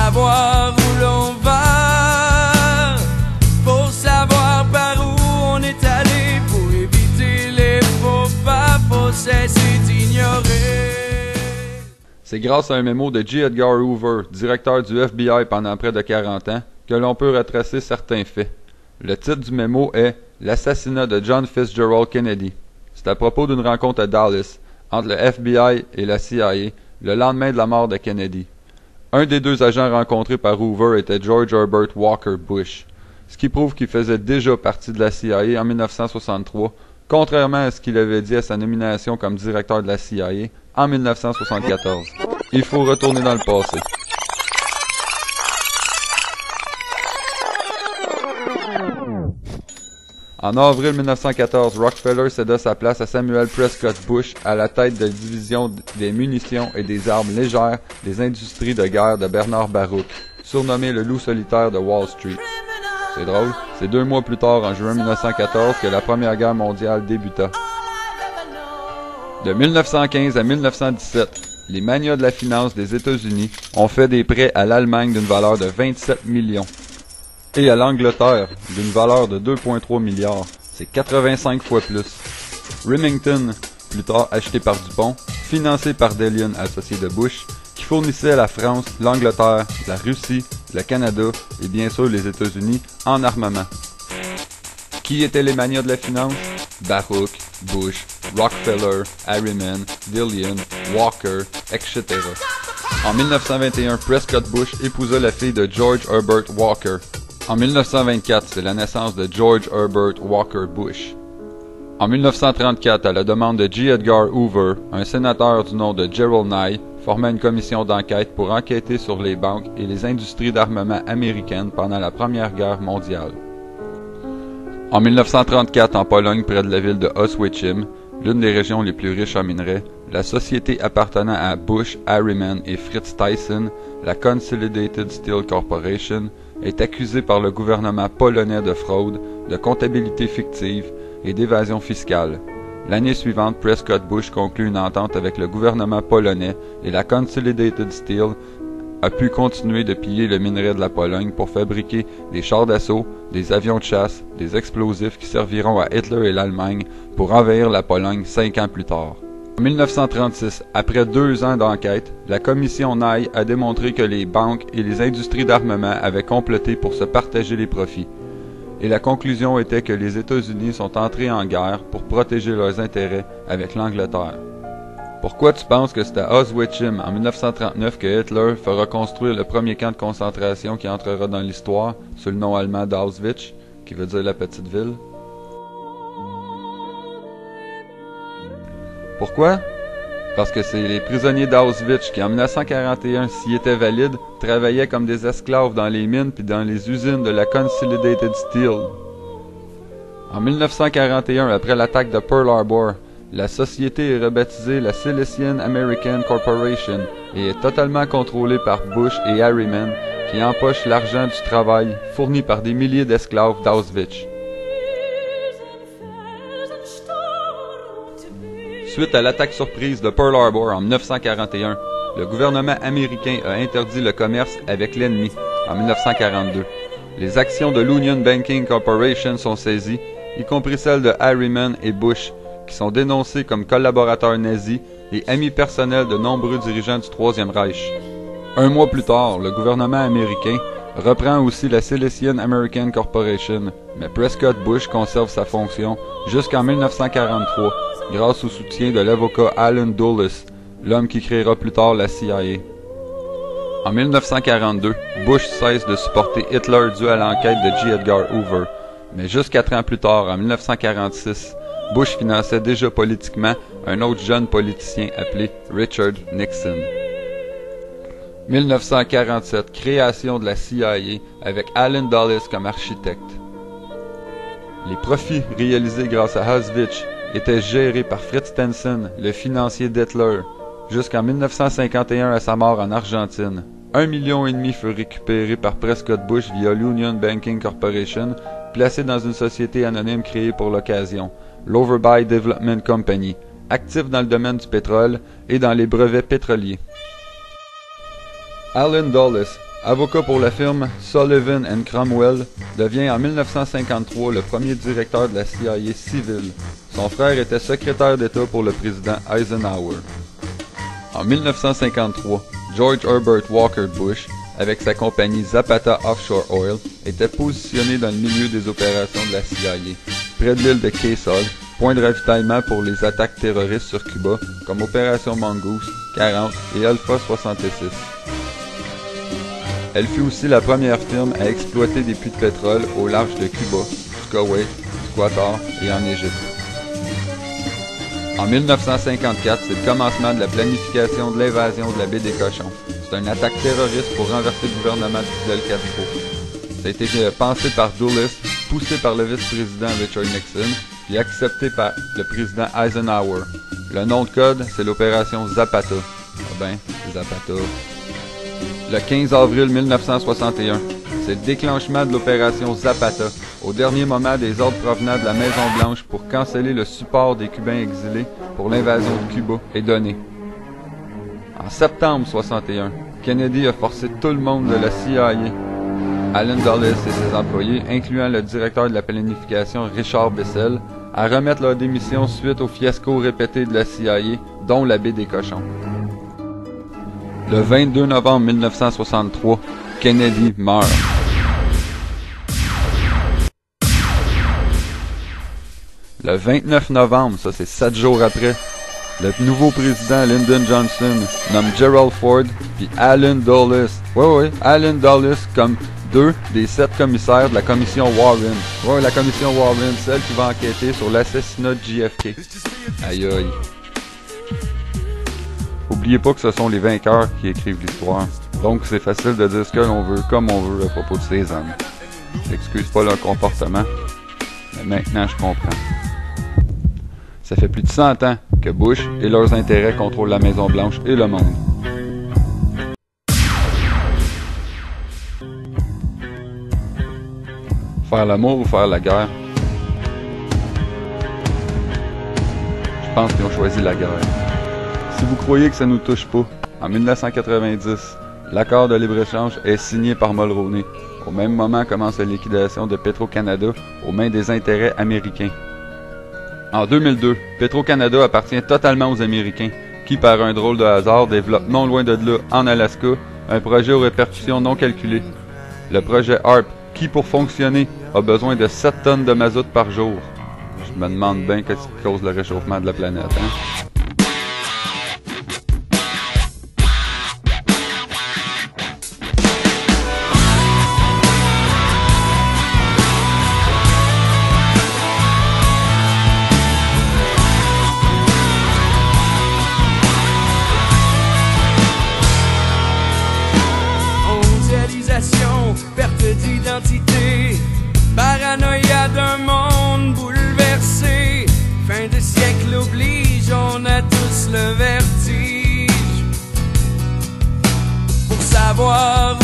savoir où l'on va, pour savoir par où on est allé, pour éviter les faux pas, faut cesser d'ignorer. C'est grâce à un mémo de J. Edgar Hoover, directeur du FBI pendant près de 40 ans, que l'on peut retracer certains faits. Le titre du mémo est « L'assassinat de John Fitzgerald Kennedy ». C'est à propos d'une rencontre à Dallas, entre le FBI et la CIA, le lendemain de la mort de Kennedy. Un des deux agents rencontrés par Hoover était George Herbert Walker Bush, ce qui prouve qu'il faisait déjà partie de la CIA en 1963, contrairement à ce qu'il avait dit à sa nomination comme directeur de la CIA en 1974. Il faut retourner dans le passé. En avril 1914, Rockefeller céda sa place à Samuel Prescott Bush à la tête de la division des munitions et des armes légères des industries de guerre de Bernard Baruch, surnommé le loup solitaire de Wall Street. C'est drôle, c'est 2 mois plus tard, en juin 1914, que la Première Guerre mondiale débuta. De 1915 à 1917, les magnats de la finance des États-Unis ont fait des prêts à l'Allemagne d'une valeur de 27 millions. Et à l'Angleterre, d'une valeur de 2,3 milliards. C'est 85 fois plus. Remington, plus tard acheté par Dupont, financé par Delian, associé de Bush, qui fournissait à la France, l'Angleterre, la Russie, le Canada et bien sûr les États-Unis en armement. Qui étaient les magnats de la finance? Baruch, Bush, Rockefeller, Harriman, Delian, Walker, etc. En 1921, Prescott Bush épousa la fille de George Herbert Walker. En 1924, c'est la naissance de George Herbert Walker Bush. En 1934, à la demande de J. Edgar Hoover, un sénateur du nom de Gerald Nye forma une commission d'enquête pour enquêter sur les banques et les industries d'armement américaines pendant la Première Guerre mondiale. En 1934, en Pologne, près de la ville de Oświęcim, l'une des régions les plus riches en minerais, la société appartenant à Bush, Harriman et Fritz Thyssen, la Consolidated Steel Corporation, est accusée par le gouvernement polonais de fraude, de comptabilité fictive et d'évasion fiscale. L'année suivante, Prescott Bush conclut une entente avec le gouvernement polonais et la Consolidated Steel a pu continuer de piller le minerai de la Pologne pour fabriquer des chars d'assaut, des avions de chasse, des explosifs qui serviront à Hitler et l'Allemagne pour envahir la Pologne 5 ans plus tard. En 1936, après 2 ans d'enquête, la commission Nye a démontré que les banques et les industries d'armement avaient comploté pour se partager les profits. Et la conclusion était que les États-Unis sont entrés en guerre pour protéger leurs intérêts avec l'Angleterre. Pourquoi tu penses que c'est à Auschwitz en 1939 que Hitler fera construire le premier camp de concentration qui entrera dans l'histoire, sous le nom allemand d'Auschwitz, qui veut dire la petite ville? Pourquoi? Parce que c'est les prisonniers d'Auschwitz qui, en 1941, s'ils étaient valides, travaillaient comme des esclaves dans les mines puis dans les usines de la Consolidated Steel. En 1941, après l'attaque de Pearl Harbor, la société est rebaptisée la Silesian American Corporation et est totalement contrôlée par Bush et Harriman, qui empochent l'argent du travail fourni par des milliers d'esclaves d'Auschwitz. Suite à l'attaque surprise de Pearl Harbor en 1941, le gouvernement américain a interdit le commerce avec l'ennemi en 1942. Les actions de l'Union Banking Corporation sont saisies, y compris celles de Harriman et Bush, qui sont dénoncés comme collaborateurs nazis et amis personnels de nombreux dirigeants du Troisième Reich. 1 mois plus tard, le gouvernement américain reprend aussi la Silesian American Corporation, mais Prescott Bush conserve sa fonction jusqu'en 1943, grâce au soutien de l'avocat Allen Dulles, l'homme qui créera plus tard la CIA. En 1942, Bush cesse de supporter Hitler dû à l'enquête de J. Edgar Hoover, mais juste 4 ans plus tard, en 1946, Bush finançait déjà politiquement un autre jeune politicien appelé Richard Nixon. 1947, création de la CIA avec Allen Dulles comme architecte. Les profits réalisés grâce à Auschwitz étaient gérés par Fritz Thyssen, le financier d'Hitler, jusqu'en 1951 à sa mort en Argentine. 1,5 million furent récupérés par Prescott Bush via l'Union Banking Corporation, placé dans une société anonyme créée pour l'occasion, l'Overbuy Development Company, actif dans le domaine du pétrole et dans les brevets pétroliers. Allen Dulles Avocat pour la firme Sullivan & Cromwell, devient en 1953 le premier directeur de la CIA civile. Son frère était secrétaire d'État pour le président Eisenhower. En 1953, George Herbert Walker Bush, avec sa compagnie Zapata Offshore Oil, était positionné dans le milieu des opérations de la CIA, près de l'île de Quezon, point de ravitaillement pour les attaques terroristes sur Cuba, comme Opération Mongoose, 40 et Alpha 66. Elle fut aussi la première firme à exploiter des puits de pétrole au large de Cuba, du Koweït, du Qatar et en Égypte. En 1954, c'est le commencement de la planification de l'invasion de la baie des Cochons. C'est une attaque terroriste pour renverser le gouvernement de Fidel Castro. Ça a été pensé par Dulles, poussé par le vice-président Richard Nixon, et accepté par le président Eisenhower. Le nom de code, c'est l'opération Zapata. Ah ben, Zapata. Le 15 avril 1961, c'est le déclenchement de l'opération Zapata, au dernier moment des ordres provenant de la Maison-Blanche pour canceller le support des Cubains exilés pour l'invasion de Cuba est donné. En septembre 61, Kennedy a forcé tout le monde de la CIA, Allen Dulles et ses employés, incluant le directeur de la planification Richard Bissell, à remettre leur démission suite au fiasco répété de la CIA, dont la baie des Cochons. Le 22 novembre 1963, Kennedy meurt. Le 29 novembre, ça c'est 7 jours après, le nouveau président Lyndon Johnson nomme Gerald Ford puis Allen Dulles. Allen Dulles comme 2 des 7 commissaires de la commission Warren. La commission Warren, celle qui va enquêter sur l'assassinat de JFK. Aïe aïe. Oubliez pas que ce sont les vainqueurs qui écrivent l'histoire. Donc c'est facile de dire ce que l'on veut, comme on veut à propos de ces hommes. J'excuse pas leur comportement, mais maintenant je comprends. Ça fait plus de 100 ans que Bush et leurs intérêts contrôlent la Maison-Blanche et le monde. Faire l'amour ou faire la guerre? Je pense qu'ils ont choisi la guerre. Si vous croyez que ça nous touche pas, en 1990, l'accord de libre-échange est signé par Mulroney. Au même moment commence la liquidation de Petro-Canada aux mains des intérêts américains. En 2002, Petro-Canada appartient totalement aux Américains, qui par un drôle de hasard développent non loin de là, en Alaska, un projet aux répercussions non calculées. Le projet HARP, qui pour fonctionner a besoin de 7 tonnes de mazout par jour. Je me demande bien qu'est-ce qui cause le réchauffement de la planète, hein? Perte d'identité, paranoïa d'un monde bouleversé. Fin de siècle oblige, on a tous le vertige. Pour savoir